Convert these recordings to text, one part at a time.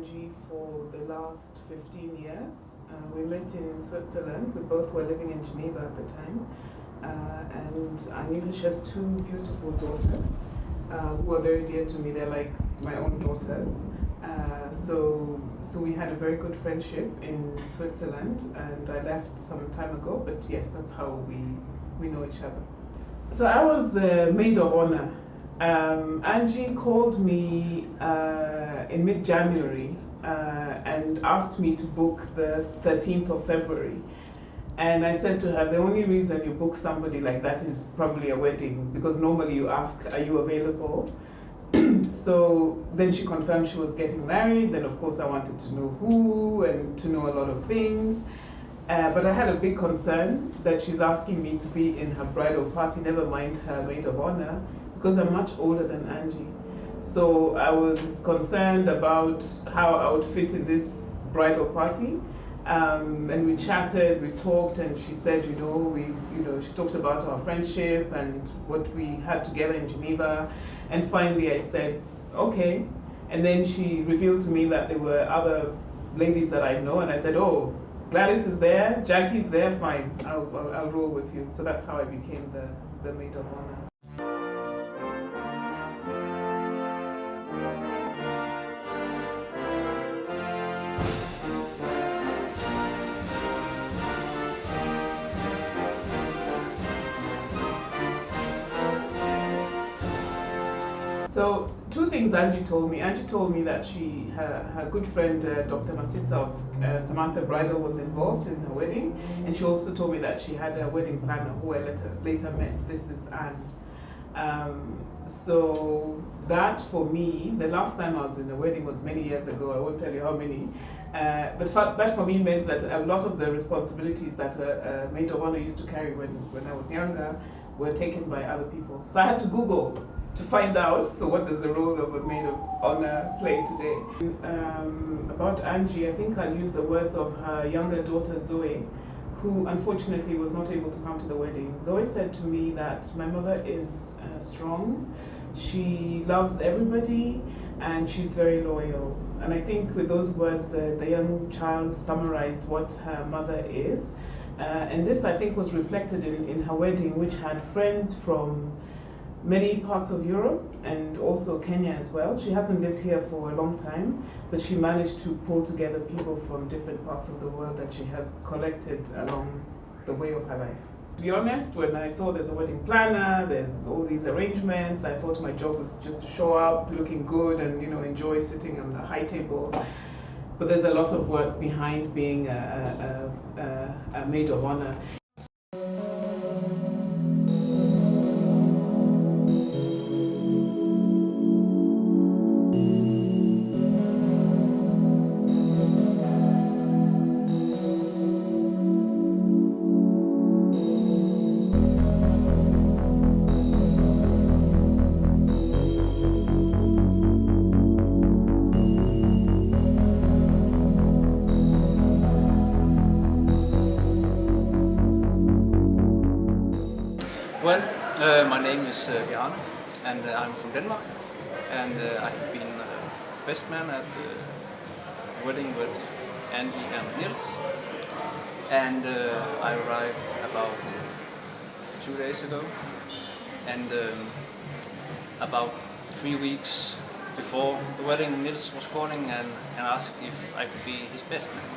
Angie for the last 15 years. We met in Switzerland. We both were living in Geneva at the time. And I knew that she has two beautiful daughters who are very dear to me. They're like my own daughters. So we had a very good friendship in Switzerland, and I left some time ago, but yes, that's how we know each other. So I was the maid of honor. Angie called me in mid-January and asked me to book the 13th of February. And I said to her, the only reason you book somebody like that is probably a wedding, because normally you ask, are you available? So then she confirmed she was getting married. Then of course I wanted to know who and to know a lot of things. But I had a big concern that she's asking me to be in her bridal party, never mind her maid of honor, because I'm much older than Angie. So I was concerned about how I would fit in this bridal party. And we chatted, we talked, and she said, she talked about our friendship and what we had together in Geneva. And finally I said, okay. And then she revealed to me that there were other ladies that I know, and I said, oh, Gladys is there, Jackie's there, fine, I'll roll with you. So that's how I became the maid of honor. So two things Angie told me. Angie told me that her good friend Dr. Masitsa of Samantha Bridal was involved in her wedding, and she also told me that she had a wedding planner who I later met. This is Anne. So that for me, the last time I was in a wedding was many years ago. I won't tell you how many. But that for me meant that a lot of the responsibilities that a maid of honor used to carry when I was younger were taken by other people. So I had to Google to find out, so what does the role of a maid of honor play today? About Angie, I think I'll use the words of her younger daughter Zoe, who unfortunately was not able to come to the wedding. Zoe said to me that my mother is strong, she loves everybody, and she's very loyal. And I think with those words, the young child summarized what her mother is. And this, I think, was reflected in her wedding, which had friends from many parts of Europe and also Kenya as well. She hasn't lived here for a long time, but she managed to pull together people from different parts of the world that she has collected along the way of her life. To be honest, when I saw there's a wedding planner, there's all these arrangements, I thought my job was just to show up looking good and enjoy sitting on the high table. But there's a lot of work behind being a maid of honor. Well, my name is Bjarne, and I'm from Denmark, and I have been best man at the wedding with Angie and Niels, and I arrived about 2 days ago, and about 3 weeks before the wedding, Niels was calling and asked if I could be his best man.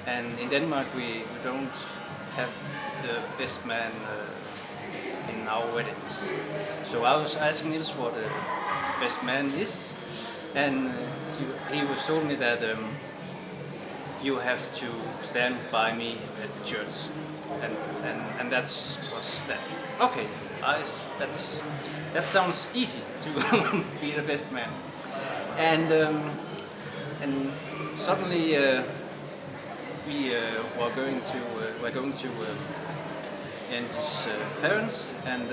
And in Denmark we don't have the best man in our weddings. So I was asking Niels what the best man is, and he was told me that you have to stand by me at the church, and that was that. Okay, that sounds easy to be the best man, and suddenly we're going to Angie's parents, and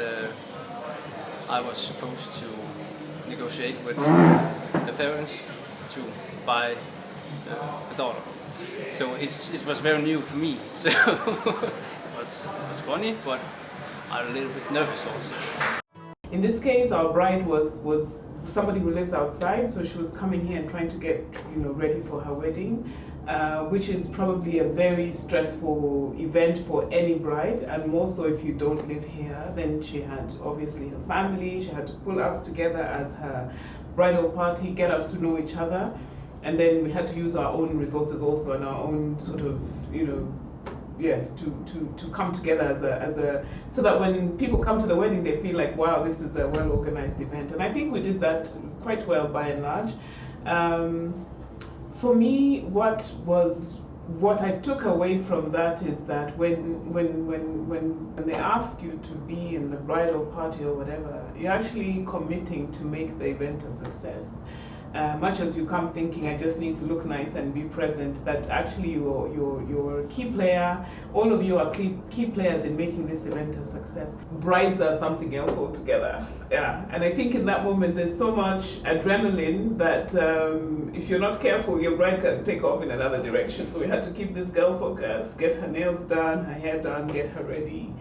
I was supposed to negotiate with the parents to buy the daughter. So it was very new for me. So it was funny, but I'm a little bit nervous also. In this case, our bride was somebody who lives outside, so she was coming here and trying to get ready for her wedding, which is probably a very stressful event for any bride, and more so if you don't live here. Then she had obviously her family. She had to pull us together as her bridal party, get us to know each other, and then we had to use our own resources also and our own sort of yes, to come together as a so that when people come to the wedding they feel like, wow, this is a well organized event. And I think we did that quite well by and large. For me, what I took away from that is that when they ask you to be in the bridal party or whatever, you're actually committing to make the event a success. Much as you come thinking, I just need to look nice and be present, that actually you're a key player. All of you are key players in making this event a success. Brides are something else altogether. Yeah, and I think in that moment there's so much adrenaline that if you're not careful, your bride can take off in another direction. So we had to keep this girl focused, get her nails done, her hair done, get her ready.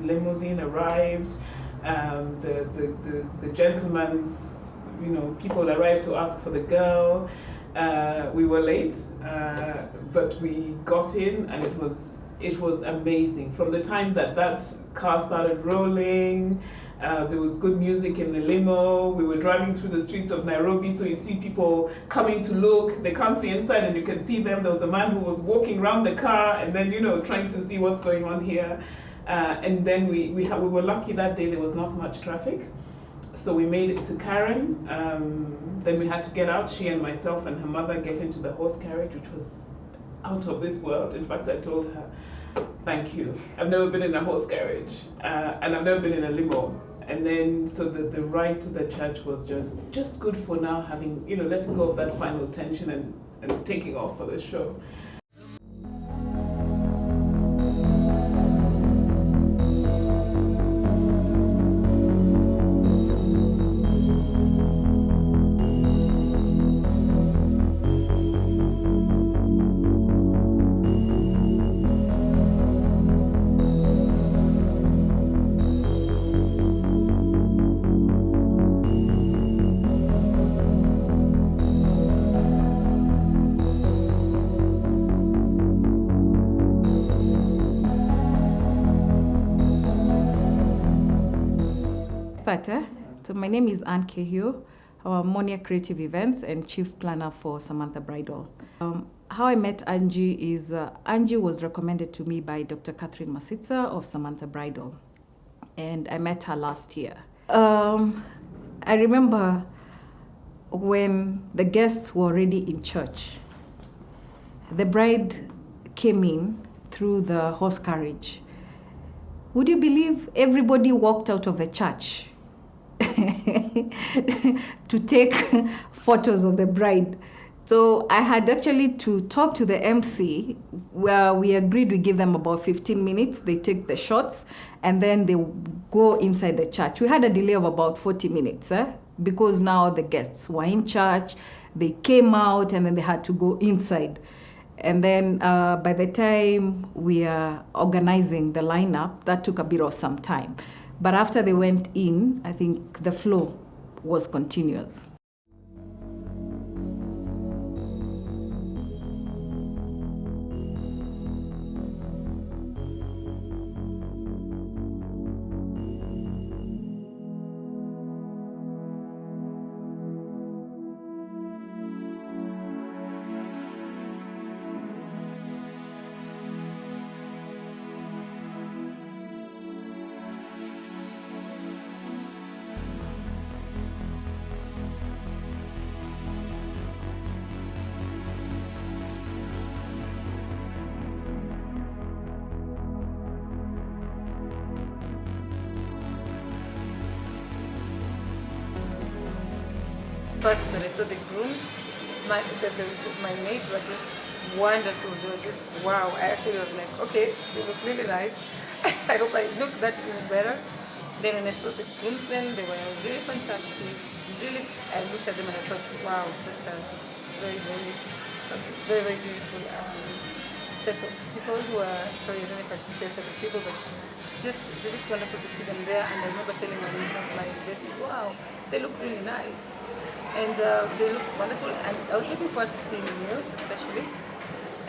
Limousine arrived. The gentleman's people arrived to ask for the girl. We were late, but we got in, and it was amazing. From the time that car started rolling, there was good music in the limo. We were driving through the streets of Nairobi, so you see people coming to look. They can't see inside, and you can see them. There was a man who was walking around the car, and then trying to see what's going on here. And then we were lucky that day there was not much traffic. So we made it to Karen. Then we had to get out. She and myself and her mother get into the horse carriage, which was out of this world. In fact, I told her, thank you. I've never been in a horse carriage, and I've never been in a limo. And then, so the ride to the church was just good for now, having, letting go of that final tension and taking off for the show. So my name is Anne Kehio, our Monia Creative Events and Chief Planner for Samantha Bridal. How I met Angie is Angie was recommended to me by Dr. Catherine Masitsa of Samantha Bridal, and I met her last year. I remember when the guests were already in church, the bride came in through the horse carriage. Would you believe everybody walked out of the church to take photos of the bride? So I had actually to talk to the MC, where we agreed we give them about 15 minutes. They take the shots and then they go inside the church. We had a delay of about 40 minutes because now the guests were in church, they came out and then they had to go inside. And then by the time we are organizing the lineup, that took a bit of some time. But after they went in, I think the flow was continuous. First, when I saw the grooms, my maids were just wonderful. They were just wow. I actually was like, okay, they look really nice. I hope I look that even better. Then when I saw the groomsmen, they were really fantastic. Really, I looked at them and I thought, wow, that's a very beautiful set of people who are, sorry, I don't know if I should say set of people, but They're just wonderful to see them there. And I remember telling my investment, wow, they look really nice. And they looked wonderful. And I was looking forward to seeing Niels, especially.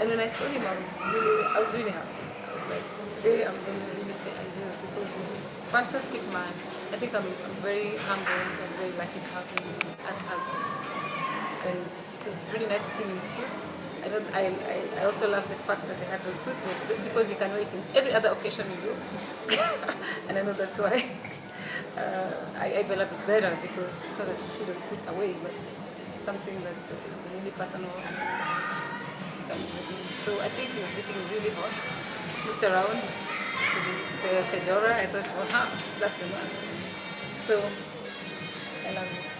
And when I saw him, I was really happy. I was like, today I'm going to really say I do, because he's a fantastic man. I think I'm very humble and very lucky to have him as a husband. And it was really nice to see him in suits. I also love the fact that they had those suits, because you can wear it in every other occasion you do. And I know that's why I developed it better, because it's not a tuxedo to put away, but it's something that's really personal. So I think he was looking really hot. Looked around with his fedora. I thought, wow, that's the man. So I love it.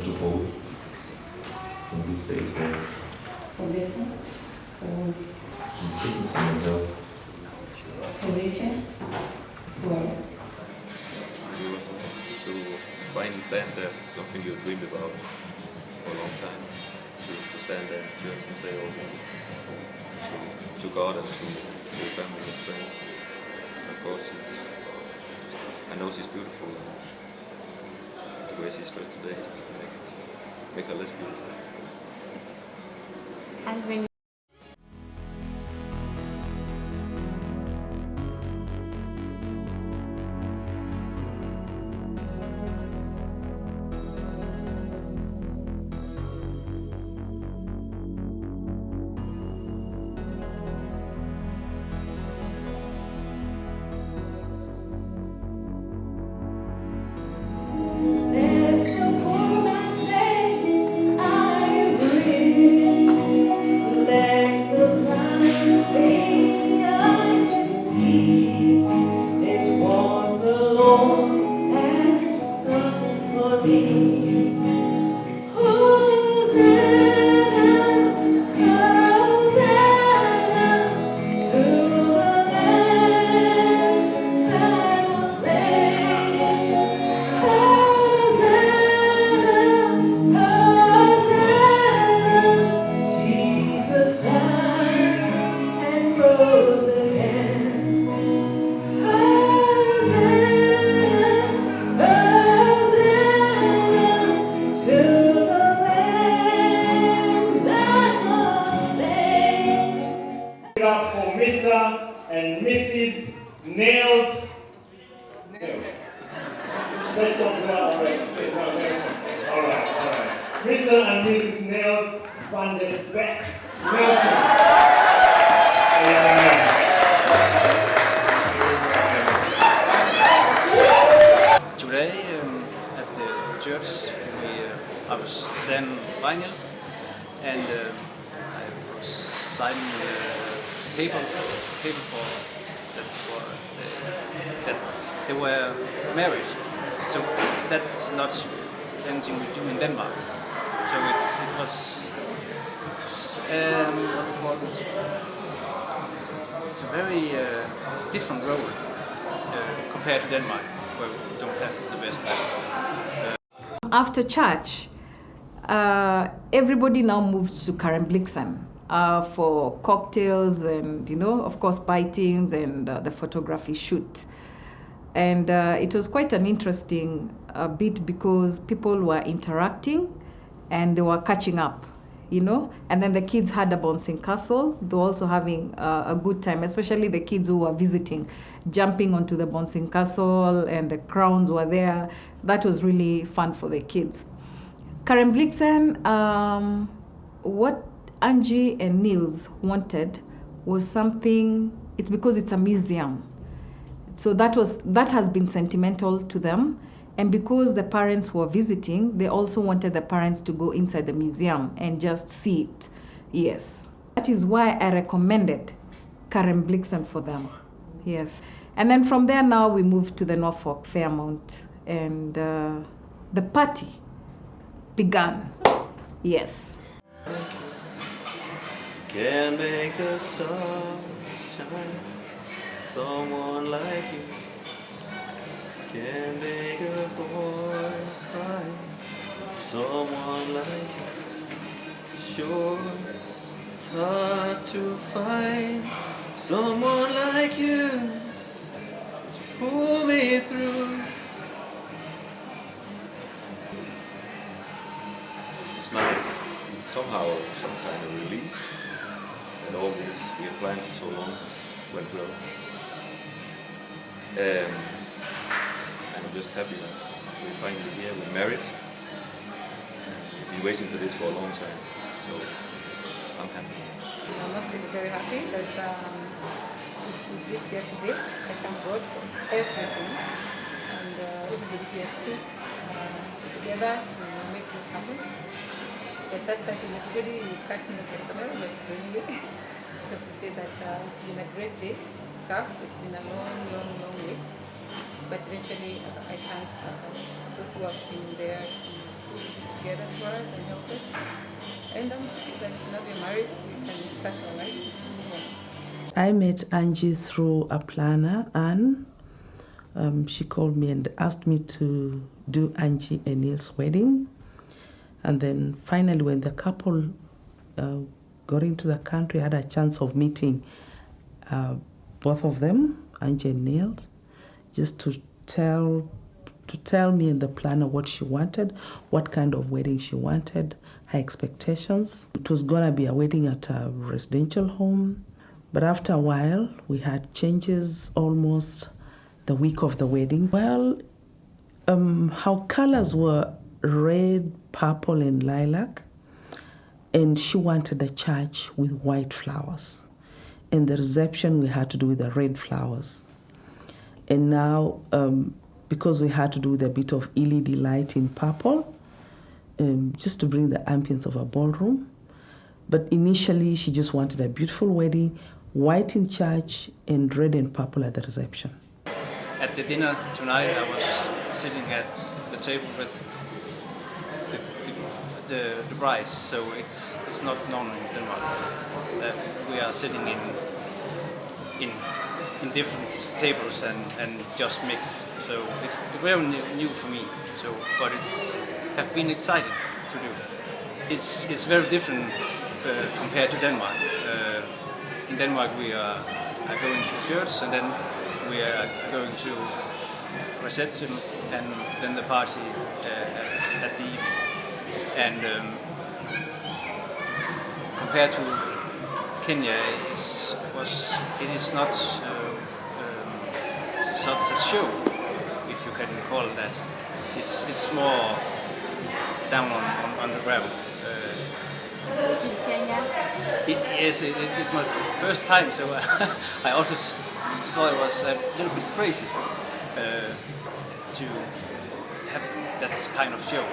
To hold in this day For later, for sickness and health. later, well, to finally stand there, something you dreamed about for a long time, to stand there in church and say all things to God and to your family and friends. Of course, I know she's beautiful, and the way she's dressed today just make her less beautiful. and when up for Mr. and Mrs. Nails. Let's talk about all right. Mr. and Mrs. Nails van der Beek. Today at the church, I was standing by Niels, and I was signing paper for that they were married. So that's not anything we do in Denmark. So it was it's a very different role compared to Denmark, where we don't have the best man. After church, everybody now moved to Karembliksen for cocktails and, of course, bitings and the photography shoot. And it was quite an interesting bit, because people were interacting and they were catching up, And then the kids had a bouncing castle. They were also having a good time, especially the kids who were visiting, jumping onto the bouncing castle, and the crowns were there. That was really fun for the kids. Karembliksen, what Angie and Niels wanted was something, it's because it's a museum. So that has been sentimental to them. And because the parents were visiting, they also wanted the parents to go inside the museum and just see it. Yes. That is why I recommended Karembliksen for them. Yes. And then from there now we moved to the Norfolk Fairmount, and the party began. Yes. Can make the stars shine. Someone like you can make a boy cry. Someone like you. Sure, it's hard to find someone like you to pull me through. It's nice. Somehow some kind of release. And all this we have planned for so long went well. And I'm just happy that we're finally here, we're married. We've been waiting for this for a long time, so I'm happy. I'm actually very happy that we've reached here today. I thank God for everything. And everybody here speaks together to make this happen. I started thanking everybody, you catch me for the camera, but anyway. So to say that it's been a great day, tough, it's been a long wait. But eventually I thank those who have been there to put this together for us and help us. And I'm happy that now we're married, we can start our life. Yeah. I met Angie through a planner, Anne. She called me and asked me to do Angie and Neil's wedding. And then finally when the couple got into the country, I had a chance of meeting both of them, Angie and Neil, just to tell me and the planner what she wanted, what kind of wedding she wanted, her expectations. It was gonna be a wedding at a residential home, but after a while, we had changes almost the week of the wedding. Well, our colors were red, purple, and lilac, and she wanted the church with white flowers. And the reception we had to do with the red flowers. And now, because we had to do with a bit of LED light in purple, just to bring the ambience of a ballroom. But initially, she just wanted a beautiful wedding, white in church and red and purple at the reception. At the dinner tonight, I was sitting at the table with the bride, so it's not known in Denmark that we are sitting in different tables and just mixed. So it's very new for me. So, but have been excited to do. It's very different compared to Denmark. In Denmark we are going to church and then we are going to reception and then the party at the evening. And compared to Kenya, it is not such a show, if you can call it that. It's more down on the ground. Yes, it's my first time, so I also thought it was a little bit crazy to have that kind of show.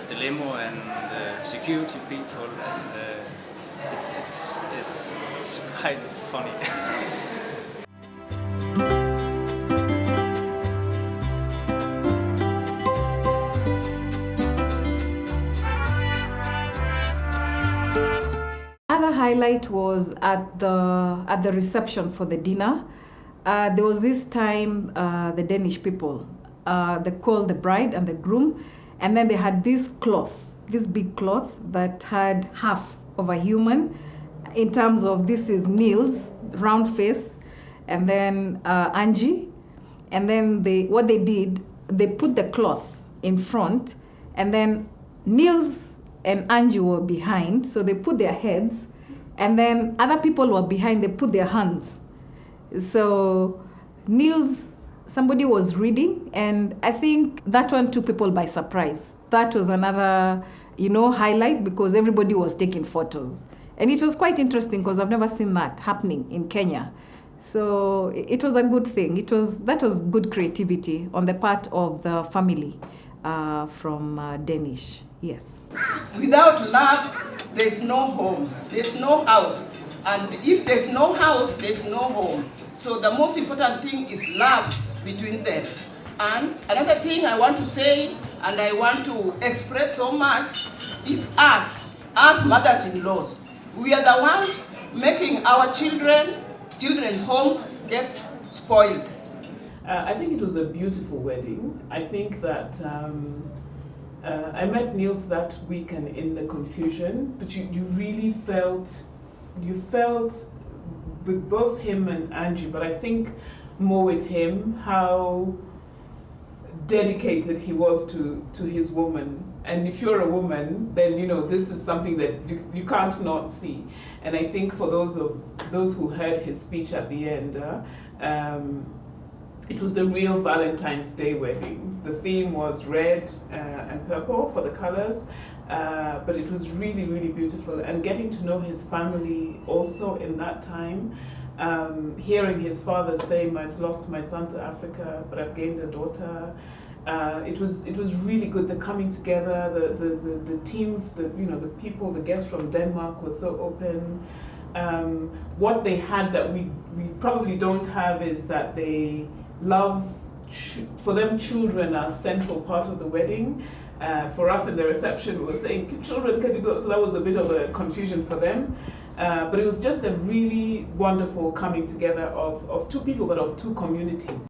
The limo and the security people, and it's kind of funny. Other highlight was at the reception for the dinner. There was this time the Danish people, they called the bride and the groom, and then they had this cloth, this big cloth that had half of a human, in terms of this is Neil's round face, and then Angie, and then what they did, they put the cloth in front, and then Neil's and Angie were behind, so they put their heads, and then other people were behind, they put their hands. So somebody was reading, and I think that one took people by surprise. That was another, highlight, because everybody was taking photos. And it was quite interesting because I've never seen that happening in Kenya. So it was a good thing. That was good creativity on the part of the family from Danish. Yes. Without love, there's no home, there's no house. And if there's no house, there's no home. So the most important thing is love between them. And another thing I want to say, and I want to express so much, is us, as mothers-in-laws. We are the ones making our children's homes get spoiled. I think it was a beautiful wedding. I think that I met Niels that weekend in the confusion, but you really felt with both him and Angie, but I think more with him, how dedicated he was to his woman. And if you're a woman, then you know this is something that you can't not see. And I think for those who heard his speech at the end, it was the real Valentine's Day wedding. The theme was red and purple for the colors, but it was really, really beautiful. And getting to know his family also in that time, hearing his father say, "I've lost my son to Africa, but I've gained a daughter." It was really good. The coming together, the team, the people, the guests from Denmark were so open. What they had that we probably don't have is that they love. For them, children are a central part of the wedding. For us in the reception, we were saying, "Children, can you go?" So that was a bit of a confusion for them. But it was just a really wonderful coming together of two people, but of two communities.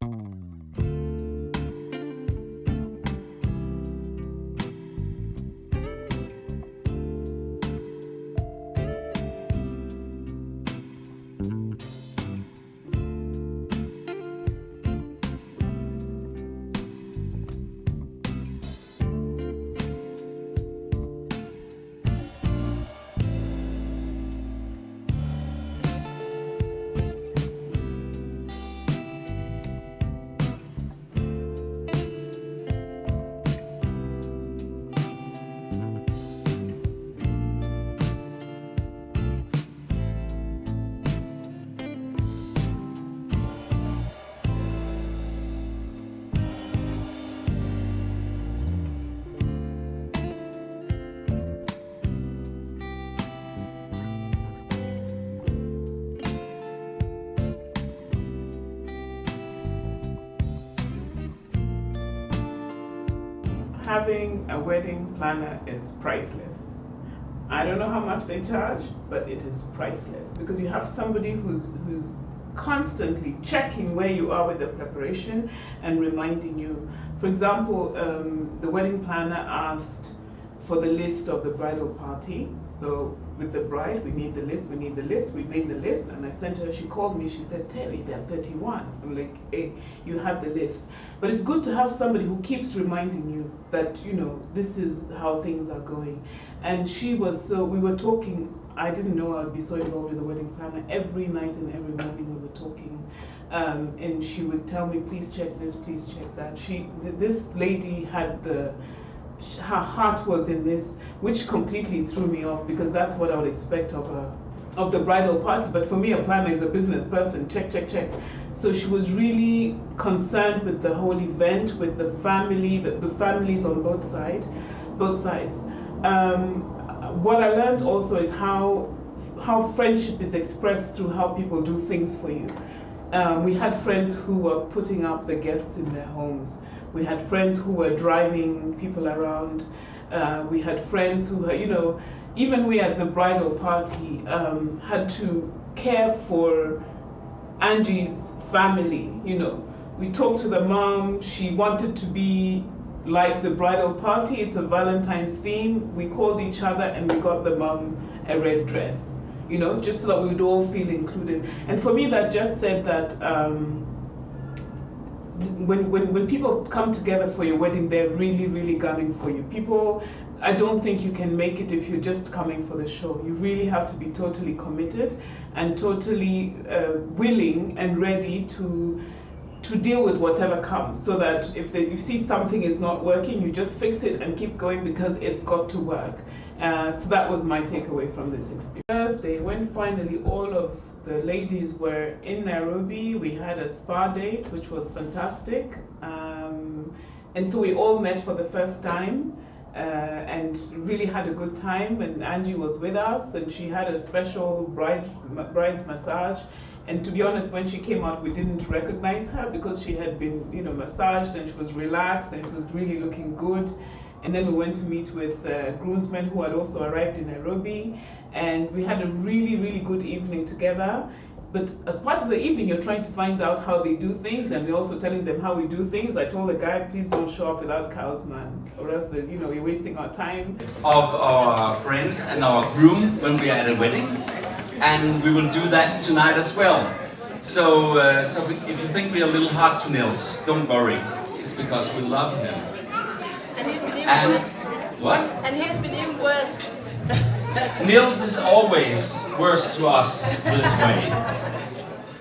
Having a wedding planner is priceless. I don't know how much they charge, but it is priceless because you have somebody who's constantly checking where you are with the preparation and reminding you. For example, the wedding planner asked for the list of the bridal party. So with the bride, we need the list. We made the list, and I sent her, she called me, she said, "Terry, there are 31. I'm like, "Hey, you have the list." But it's good to have somebody who keeps reminding you that, this is how things are going. And we were talking, I didn't know I'd be so involved with the wedding planner. Every night and every morning we were talking. And she would tell me, "Please check this, please check that." This lady had her heart was in this, which completely threw me off because that's what I would expect of the bridal party. But for me, a planner is a business person. Check, check, check. So she was really concerned with the whole event, with the family, the families on both sides. What I learned also is how friendship is expressed through how people do things for you. We had friends who were putting up the guests in their homes. We had friends who were driving people around. We had friends who, even we as the bridal party had to care for Angie's family. We talked to the mom. She wanted to be like the bridal party. It's a Valentine's theme. We called each other and we got the mom a red dress, just so that we would all feel included. And for me, that just said that when people come together for your wedding, they're really, really gunning for you. I don't think you can make it if you're just coming for the show. You really have to be totally committed and totally willing and ready to deal with whatever comes, so that if you see something is not working, you just fix it and keep going because it's got to work. So that was my takeaway from this experience. Thursday, when finally all of the ladies were in Nairobi, we had a spa date, which was fantastic. And so we all met for the first time and really had a good time. And Angie was with us, and she had a special bride's massage. And to be honest, when she came out, we didn't recognize her because she had been, massaged, and she was relaxed and she was really looking good. And then we went to meet with groomsmen who had also arrived in Nairobi, and we had a really, really good evening together. But as part of the evening, you're trying to find out how they do things, and we're also telling them how we do things. I told the guy, please don't show up without cows, man, or else you're wasting our time. Of our friends and our groom when we are at a wedding, and we will do that tonight as well. So, if you think we are a little hard to Nils, don't worry. It's because we love him. And he's been even worse. What? And he's been even worse. Nils is always worse to us this way.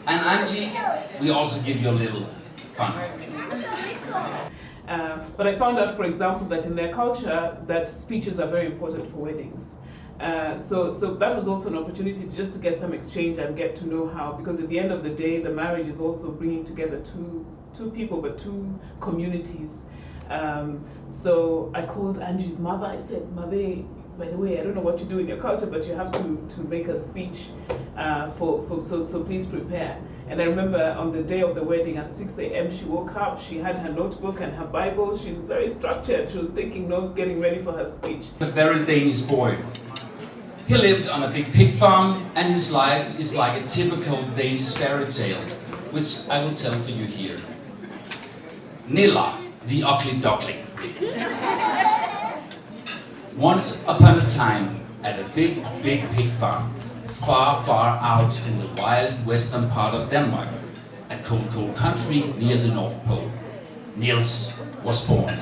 And Angie, we also give you a little fun. But I found out, for example, that in their culture, that speeches are very important for weddings. So that was also an opportunity just to get some exchange and get to know how, because at the end of the day, the marriage is also bringing together two people, but two communities. So I called Angie's mother. I said, Mabe, by the way, I don't know what you do in your culture, but you have to make a speech so please prepare. And I remember on the day of the wedding at 6 a.m. she woke up, she had her notebook and her Bible. She's very structured. She was taking notes, getting ready for her speech. A very Danish boy. He lived on a big pig farm, and his life is like a typical Danish fairy tale, which I will tell for you here. Nilla, the ugly duckling. Once upon a time, at a big pig farm, far out in the wild western part of Denmark, a cold country near the North Pole, Niels was born.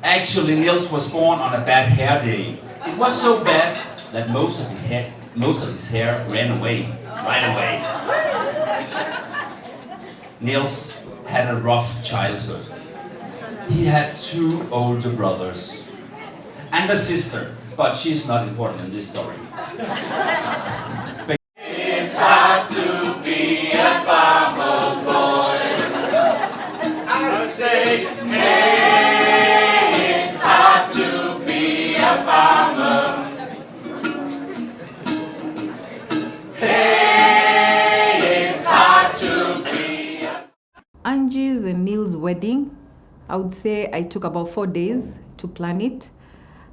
Actually, Niels was born on a bad hair day. It was so bad that most of his hair ran away, right away. Niels had a rough childhood. He had 2 older brothers and a sister, but she's not important in this story. It's hard to be a farmer boy. I say, hey, it's hard to be a farmer. Hey, it's hard to be a... Angie's and Neil's wedding, I would say I took about 4 days to plan it.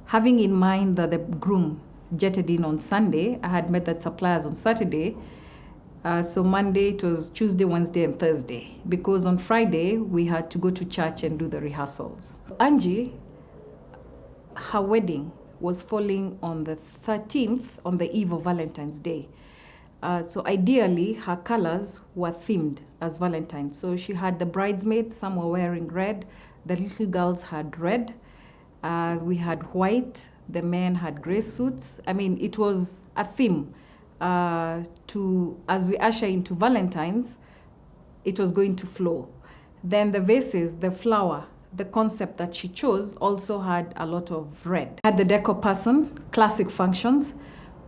Having in mind that the groom jetted in on Sunday, I had met the suppliers on Saturday. So Monday, it was Tuesday, Wednesday, and Thursday. Because on Friday, we had to go to church and do the rehearsals. Angie, her wedding was falling on the 13th, on the eve of Valentine's Day. So ideally, her colors were themed as Valentine's. So she had the bridesmaids, some were wearing red. The little girls had red. We had white, the men had gray suits. I mean, it was a theme as we usher into Valentine's, it was going to flow. Then the vases, the flower, the concept that she chose also had a lot of red. I had the decor person, classic functions,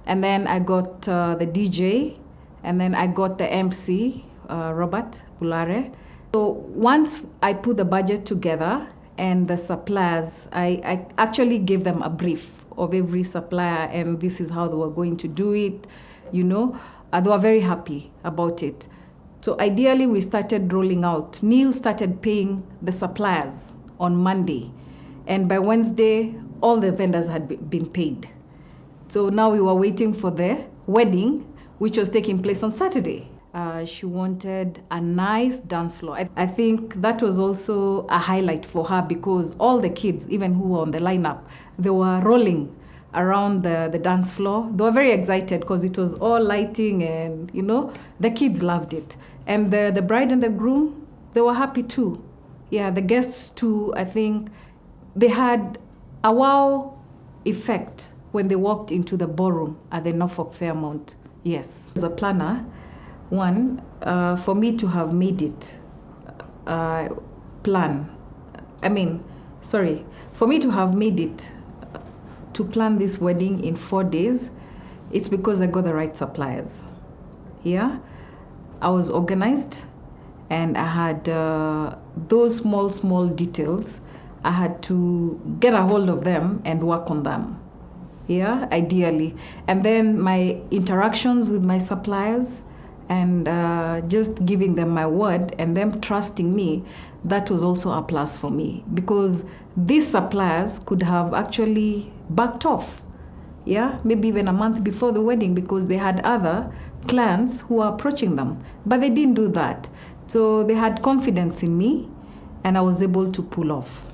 and then I got the DJ, and then I got the MC, Robert Bulare. So once I put the budget together, and the suppliers, I actually gave them a brief of every supplier, and this is how they were going to do it, They were very happy about it. So ideally, we started rolling out. Neil started paying the suppliers on Monday, and by Wednesday, all the vendors had been paid. So now we were waiting for the wedding, which was taking place on Saturday. She wanted a nice dance floor. I think that was also a highlight for her because all the kids, even who were on the lineup, they were rolling around the dance floor. They were very excited because it was all lighting and, the kids loved it. And the bride and the groom, they were happy too. Yeah, the guests too, I think they had a wow effect when they walked into the ballroom at the Norfolk Fairmont. Yes. As a planner, one, for me to have made it for me to have made it to plan this wedding in 4 days, it's because I got the right suppliers. Yeah, I was organized, and I had those small details. I had to get a hold of them and work on them. Yeah, ideally. And then my interactions with my suppliers, and just giving them my word and them trusting me, that was also a plus for me, because these suppliers could have actually backed off, yeah, maybe even a month before the wedding, because they had other clients who were approaching them, but they didn't do that. So they had confidence in me, and I was able to pull off,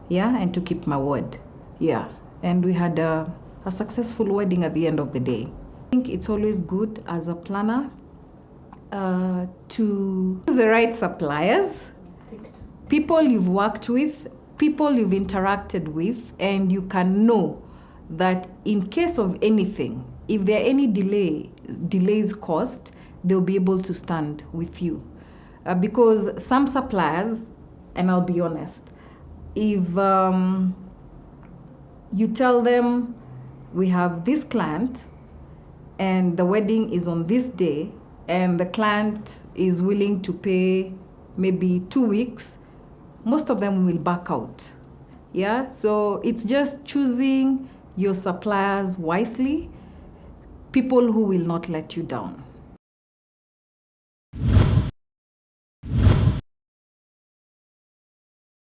yeah, and to keep my word, yeah. And we had a successful wedding at the end of the day. I think it's always good as a planner to choose the right suppliers, people you've worked with, people you've interacted with, and you can know that in case of anything, if there are any delays caused, they'll be able to stand with you. Because some suppliers, and I'll be honest, if you tell them we have this client and the wedding is on this day, and the client is willing to pay maybe 2 weeks, most of them will back out. Yeah, so it's just choosing your suppliers wisely, people who will not let you down.